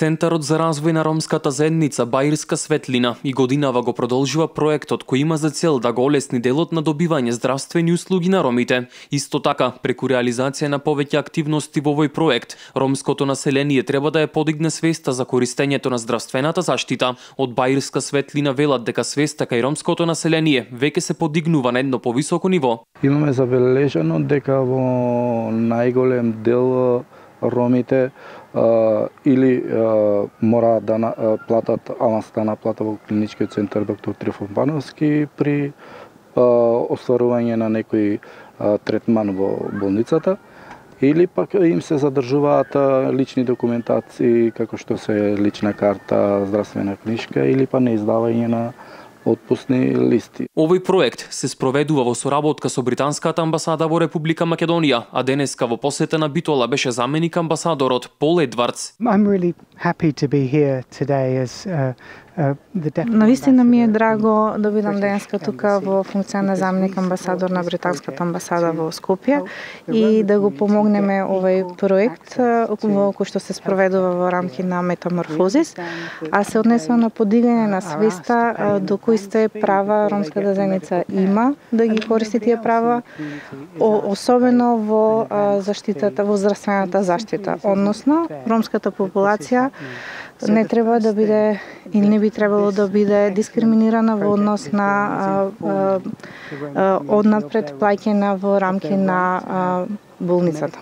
Центарот за развој на ромската заедница Баирска светлина и годинава го продолжува проектот кој има за цел да го олесни делот на добивање здравствени услуги на ромите. Исто така, преку реализација на повеќе активности во овој проект, ромското население треба да ја подигне свеста за користењето на здравствената заштита. Од Баирска светлина велат дека свеста кај ромското население веќе се подигнува на едно повисоко ниво. Имаме забележано дека во најголем дел ромите или мора да платат авансна плата во клиничкиот центар доктор Трифон Бановски при остварување на некој третман во болницата, или пак им се задржуваат лични документации како што се лична карта, здравствена книжка или па неиздавање на отпусни листи. Овој проект се спроведува во соработка со британската амбасада во Република Македонија, а денеска во посета на Битола беше заменик амбасадорот Пол Едвардс. I'm really happy to be here today as Навистина ми е драго да бидам денеска тука во функција на заменик амбасадор на британската амбасада во Скопје и да го помогнеме овој проект во кој што се спроведува во рамки на Метаморфозис, а се однесува на подигање на свеста до кои сте права ромската заедница има да ги користи тие права, особено во заштитата, во здравствената заштита, односно ромската популација не треба да биде и не би требало да биде дискриминирана во однос на однапред плаќена во рамки на болницата.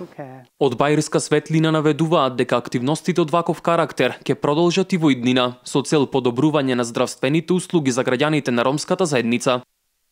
Од Баирска светлина наведуваат дека активностите од ваков карактер ќе продолжат и во иднина со цел подобрување на здравствените услуги за граѓаните на ромската заедница.